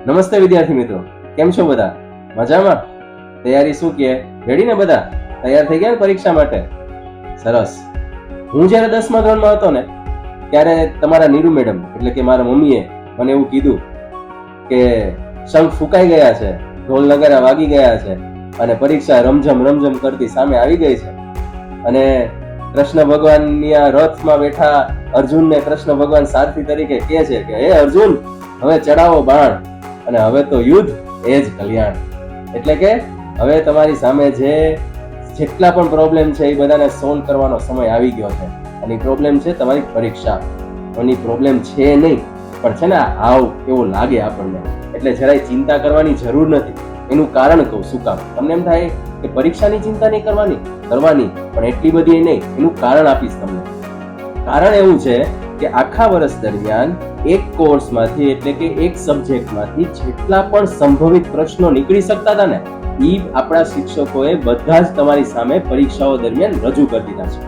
નમસ્તે વિદ્યાર્થી મિત્રો, કેમ છો બધા? મજામાં? તૈયારી શું કે રેડી ને બધા? તૈયાર થઈ ગયા ને પરીક્ષા માટે? સરસ. હું જ્યારે 10મા ધોરણમાં હતો ને ત્યારે તમારા નીરુ મેડમ એટલે કે મારા મમ્મીએ મને એવું કીધું કે શંખ ફૂંકાઈ ગયા છે, ઢોલ નગારા વાગી ગયા છે અને પરીક્ષા રમઝમ કરતી સામે આવી ગઈ છે. અને કૃષ્ણ ભગવાનની આ રથમાં બેઠા અર્જુનને કૃષ્ણ ભગવાન સારથી તરીકે કહે છે કે હે અર્જુન, હવે ચડાવો બાણ અને હવે તો યુદ્ધ એ જ કલ્યાણ. એટલે કે હવે તમારી સામે જેટલા પણ પ્રોબ્લેમ છે એ બધાને સોલ્વ કરવાનો સમય આવી ગયો છે. અને પ્રોબ્લેમ છે તમારી પરીક્ષા. એની પ્રોબ્લેમ છે નહીં, પણ છે ને હાવ એવો લાગે આપણને. એટલે જરાય ચિંતા કરવાની જરૂર નથી. એનું કારણ કહું શું કામ. તમને એમ થાય કે પરીક્ષાની ચિંતા નહીં કરવાની, પણ એટલી બધી નહીં. એનું કારણ આપીશ તમને. કારણ એવું છે કે આખા વર્ષ દરમિયાન એક કોર્સમાંથી એટલે કે એક સબ્જેક્ટમાંથી જેટલા પણ સંભવિત પ્રશ્નો નીકળી શકતા હતા ને એ આપણા શિક્ષકોએ બધા જ તમારી સામે પરીક્ષાઓ દરમિયાન રજૂ કરી દીધા છે.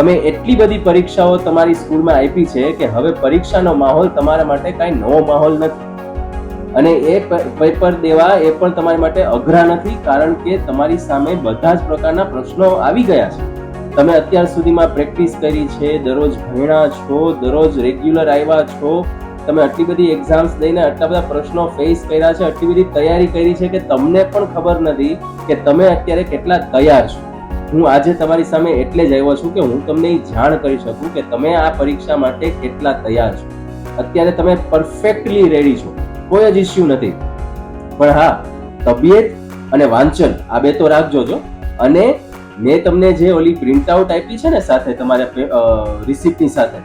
તમે એટલી બધી પરીક્ષાઓ તમારી સ્કૂલમાં આપી છે કે હવે પરીક્ષાનો માહોલ તમારા માટે કાંઈ નવો માહોલ નથી. અને એ પેપર દેવા એ પણ તમારી માટે અઘરા નથી, કારણ કે તમારી સામે બધા જ પ્રકારના પ્રશ્નો આવી ગયા છે. તમે અત્યાર સુધીમાં પ્રેક્ટિસ કરી છે, દરરોજ ભણ્યા છો, દરરોજ રેગ્યુલર આવ્યા છો, તમે આટલી બધી એક્ઝામ્સ દઈને આટલા બધા પ્રશ્નો ફેસ કર્યા છે, આટલી બધી તૈયારી કરી છે કે તમને પણ ખબર નથી કે તમે અત્યારે કેટલા તૈયાર છો. હું આજે તમારી સામે એટલે જ આવ્યો છું કે હું તમને એ જાણ કરી શકું કે તમે આ પરીક્ષા માટે કેટલા તૈયાર છો. અત્યારે તમે પરફેક્ટલી રેડી છો, કોઈ જ ઇસ્યુ નથી. પણ હા, તબિયત અને વાંચન આ બે તો રાખજો જો. અને મેં તમને જે ઓલી પ્રિન્ટ આઉટ આપી છે ને સાથે તમારે રિસિપ્ટની સાથે,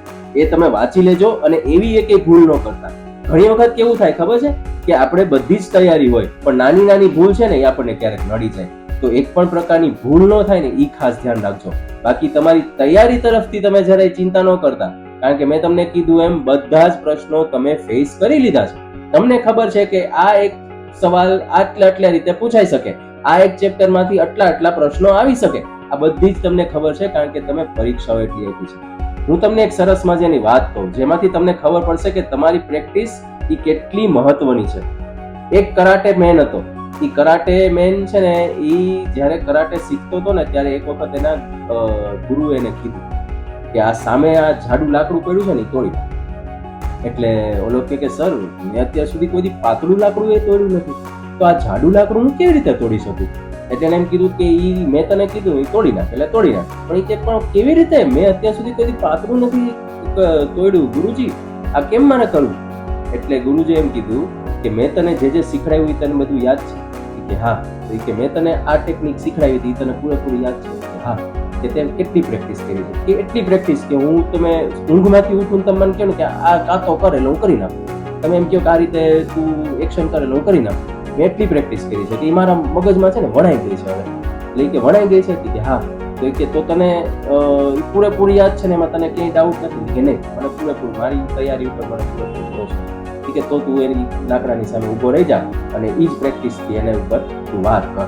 એ તમે વાંચી લેજો અને એવી એક ભૂલ ન કરતા. ઘણી વખત કેવું થાય ખબર છે કે આપણે બધી જ તૈયારી હોય પણ નાની ભૂલ છે ને એ આપણને ક્યારેક નડી જાય. તો એક પણ પ્રકારની ભૂલ ન થાય ને એ ખાસ ધ્યાન રાખજો. બાકી તમારી તૈયારી તરફથી તમે જરાય ચિંતા ન કરતા, કારણ કે મેં તમને કીધું એમ બધા જ પ્રશ્નો તમે ફેસ કરી લીધા છે. તમને ખબર છે કે આ એક સવાલ આટલા રીતે પૂછાઈ શકે, આ એક ચેપ્ટરમાંથી આટલા પ્રશ્નો આવી શકે. આ બધી જ તમને ખબર છે, કારણ કે તમે પરીક્ષાઓ એટલી આપી છે. હું તમને એક સરસ મજાની વાત કહું જેમાંથી તમને ખબર પડશે કે તમારી પ્રેક્ટિસ એ કેટલી મહત્વની છે. એક કરાટે મેન હતો. એ કરાટે મેન છે ને, એ જ્યારે કરાટે શીખતો હતો ને ત્યારે એક વખત એના ગુરુએ એને કીધું કે આ સામે આ જાડું લાકડું પડ્યું છે ને એ તોડી. એટલે ઓલો કે સર, મેં અત્યાર સુધી કોઈ પાતળું લાકડું એ તોડ્યું નથી, તો આ જાડું લાકડું હું કેવી રીતે તોડી શકું? એટલે એને એમ કીધું કે મેં તને કીધું એ તોડી નાખ, એટલે તોડી નાખ. પણ એ કે પણ કેવી રીતે? મેં અત્યાર સુધી કોઈ પાતળું નથી તોડ્યું ગુરુજી, આ કેમ મારે કરવું? એટલે ગુરુજી એમ કીધું કે મેં તને જે શીખડાવ્યું એ તને બધું યાદ છે? કે હા. તો કે મેં તને આ ટેકનિક શીખડાવી હતી, તને પૂરેપૂરી યાદ છે? કે હા. કે તે કેટલી પ્રેક્ટિસ કરી છે? કે એટલી પ્રેક્ટિસ કે હું તમે ઊંઘમાંથી ઉઠું તમે મને કહો કે આ કાતો કરે એટલે હું કરી નાખું. તમે એમ કહો કે આ રીતે તું એક્શન કરે એટલે હું કરી નાખું. મેં એટલી પ્રેક્ટિસ કરી છે કે એ મારા મગજમાં છે ને વણાઈ ગઈ છે હવે. એટલે કે વણાઈ ગઈ છે કે હા. તો કે તો તને પૂરેપૂરી યાદ છે ને, એમાં તને ક્યાંય ડાઉટ નથી? કે નહીં, મને પૂરેપૂરું મારી તૈયારી ઉપર મને પૂરેપૂરું ભરોસો છે. તો તું એની લાકડાની સામે ઉભો રહી જા અને એ જ પ્રેક્ટિસથી એને ઉપર તું વાત કર.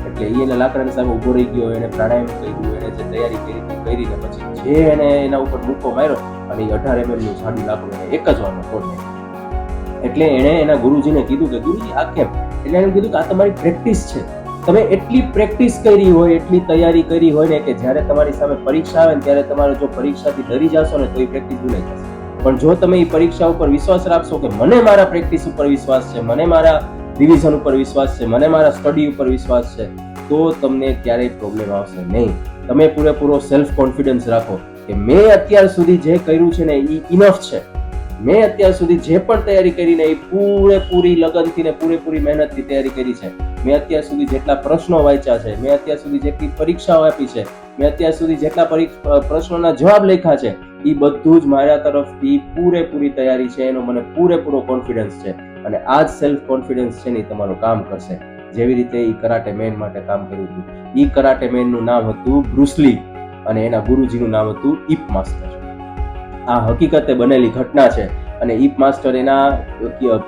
એટલે એને લાકડાની સામે ઉભો રહી ગયો, એને પ્રાણાયામ કર્યું, એને જે તૈયારી કરી ને પછી જે એને એના ઉપર મૂકો માર્યો અને 18 mm નું જાડું લાકડું એને એક જ વારમાં તોડી નાખ્યું. એટલે એણે એના ગુરુજીને કીધું કે ગુરુજી આ કેમ? એટલે એને કીધું કે આ તમારી પ્રેક્ટિસ છે. તમે એટલી પ્રેક્ટિસ કરી હોય, એટલી તૈયારી કરી હોય ને કે જ્યારે તમારી સામે પરીક્ષા આવે ને ત્યારે તમારે જો પરીક્ષાથી ડરી જશો ને તો એ પ્રેક્ટિસ ભૂલાઈ જશે. પણ જો તમે એ પરીક્ષા ઉપર વિશ્વાસ રાખશો કે મને મારા પ્રેક્ટિસ ઉપર વિશ્વાસ છે, મને મારા રિવિઝન ઉપર વિશ્વાસ છે, મને મારા સ્ટડી ઉપર વિશ્વાસ છે, તો તમને ક્યારેય પ્રોબ્લેમ આવશે નહીં. તમે પૂરેપૂરો સેલ્ફ કોન્ફિડન્સ રાખો કે મેં અત્યાર સુધી જે કર્યું છે ને એ ઇનફ છે. મેં અત્યાર સુધી જે પણ તૈયારી કરીને એ પૂરેપૂરી લગનથી ને પૂરેપૂરી મહેનતથી તૈયારી કરી છે. મેં અત્યાર સુધી જેટલા પ્રશ્નો વાંચ્યા છે, મેં અત્યાર સુધી જેટલી પરીક્ષાઓ આપી છે, મેં અત્યાર સુધી જેટલા પ્રશ્નોના જવાબ લખ્યા છે, એ બધું જ મારા તરફથી પૂરેપૂરી તૈયારી છે. એનો મને પૂરેપૂરો કોન્ફિડન્સ છે. અને આ જ સેલ્ફ કોન્ફિડન્સ છે ને તમારું કામ કરશે. જેવી રીતે એ કરાટે મેન માટે કામ કર્યું હતું. એ કરાટે મેનનું નામ હતું બ્રુસ લી અને એના ગુરુજીનું નામ હતું ઈપ માસ્ટર. આ હકીકતે બનેલી ઘટના છે. અને ઈપ માસ્ટર એના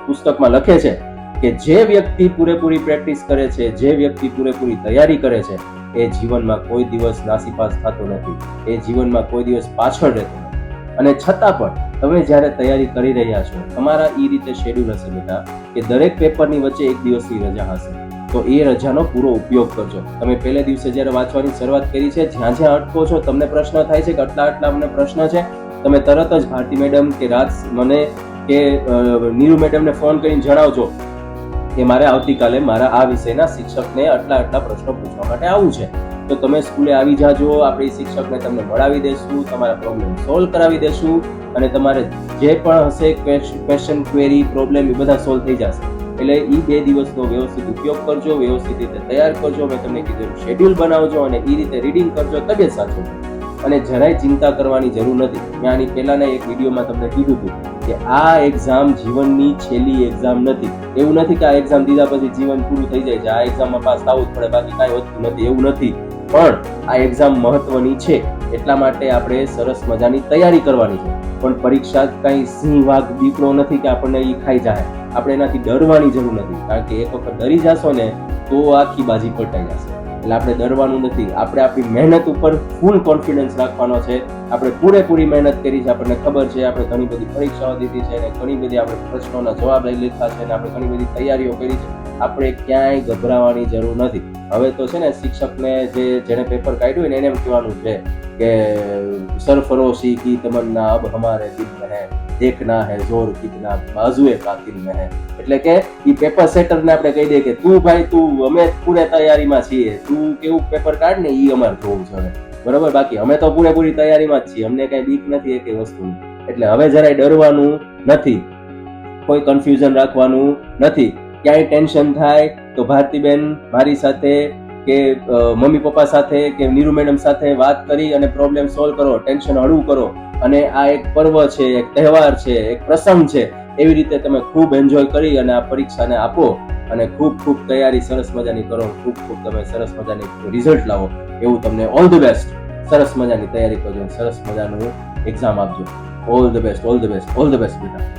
પુસ્તકમાં લખે છે કે જે વ્યક્તિ પૂરેપૂરી પ્રેક્ટિસ કરે છે, જે વ્યક્તિ પૂરેપૂરી તૈયારી કરે છે, એ જીવનમાં કોઈ દિવસ નાસીપાસ થતો નથી, એ જીવનમાં કોઈ દિવસ પાછળ રહેતો નથી. અને છતાં પણ તમે જ્યારે તૈયારી કરી રહ્યા છો, તમારા એ રીતે શેડ્યુલ હશે બેટા કે દરેક પેપરની વચ્ચે એક દિવસની રજા હશે, તો એ રજાનો પૂરો ઉપયોગ કરજો. તમે પહેલે દિવસે જ્યારે વાંચવાની શરૂઆત કરી છે, જ્યાં જ્યાં અટકો છો, તમને પ્રશ્ન થાય છે કે આટલા મને પ્રશ્ન છે, તમે તરત જ ભારતી મેડમ કે રાજ મને કે નીરુ મેડમને ફોન કરીને જણાવજો કે મારે આવતીકાલે મારા આ વિષયના શિક્ષકને આટલા પ્રશ્નો પૂછવા માટે આવવું છે. તો તમે સ્કૂલે આવી જાજો, આપણે શિક્ષકને તમને મળાવી દેશું, તમારા પ્રોબ્લેમ સોલ્વ કરાવી દેશું અને તમારે જે પણ હશે ક્વેશ્ચન, ક્વેરી, પ્રોબ્લેમ એ બધા સોલ્વ થઈ જશે. એટલે એ 2 દિવસનો વ્યવસ્થિત ઉપયોગ કરજો, વ્યવસ્થિત રીતે તૈયાર કરજો. મેં તમને કીધું શેડ્યુલ બનાવજો અને એ રીતે રીડિંગ કરજો, તબિયત સાચવજો અને જરાય ચિંતા કરવાની જરૂર નથી. મેં આની પહેલાના એક વિડીયોમાં તમને કીધું હતું કે આ એક્ઝામ જીવનની છેલ્લી એક્ઝામ નથી. એવું નથી કે આ એક્ઝામ દીધા પછી જીવન પૂરું થઈ જાય છે, આ એક્ઝામમાં પાસ થવું જ પડે, બાકી કાંઈ હોતું નથી, એવું નથી. પણ આ એક્ઝામ મહત્વની છે, એટલા માટે આપણે સરસ મજાની તૈયારી કરવાની છે. પણ પરીક્ષા કઈ સિંહ વાઘ દીપડો નથી કે આપણને એ ખાઈ જાય. આપણે એનાથી ડરવાની જરૂર નથી, કારણ કે એક વખત ડરી જશો ને તો આખી બાજી પલટાઈ જશે. એટલે આપણે ડરવાનું નથી, આપણે આપણી મહેનત ઉપર ફૂલ કોન્ફિડન્સ રાખવાનો છે. આપણે પૂરેપૂરી મહેનત કરી છે, આપણને ખબર છે, આપણે ઘણી બધી પરીક્ષાઓ દીધી છે અને ઘણી બધી આપણે પ્રશ્નોના જવાબ લીધા છે અને આપણે ઘણી બધી તૈયારીઓ કરી છે. આપણે ક્યાંય ગભરાવાની જરૂર નથી. હવે તો છે ને શિક્ષકને જેને પેપર કાઢ્યું ને એને એમ કહેવાનું છે કે સરફરોશી કી તમન્ના અબ હમારે દિલ મેં હૈ, દેખના હૈ જોર કિતના બાજુએ કાતિલ મેં હૈ. એટલે કે ઈ પેપર સેટરને આપણે કહી દઈએ કે તું ભાઈ અમે પૂરે તૈયારીમાં છીએ, તું કેવું પેપર કાઢ ને ઈ અમારે જોવું છે હવે, બરોબર? બાકી અમે તો પૂરેપૂરી તૈયારીમાં જ છીએ, અમને કઈ બીક નથી એકે વસ્તુની. એટલે હવે જરાય ડરવાનું નથી, કોઈ કન્ફ્યુઝન રાખવાનું નથી. ક્યાંય ટેન્શન થાય તો ભારતીબેન મારી સાથે કે મમ્મી પપ્પા સાથે કે નીરુ મેડમ સાથે વાત કરી અને પ્રોબ્લેમ સોલ્વ કરો, ટેન્શન હળવું કરો. અને આ એક પર્વ છે, એક તહેવાર છે, એક પ્રસંગ છે, એવી રીતે તમે ખૂબ એન્જોય કરી અને આ પરીક્ષાને આપો અને ખૂબ તૈયારી સરસ મજાની કરો, ખૂબ તમે સરસ મજાની રિઝલ્ટ લાવો. એવું તમને ઓલ ધ બેસ્ટ. સરસ મજાની તૈયારી કરજો, સરસ મજાનું એક્ઝામ આપજો. All the best, all the best, all the best બેટા.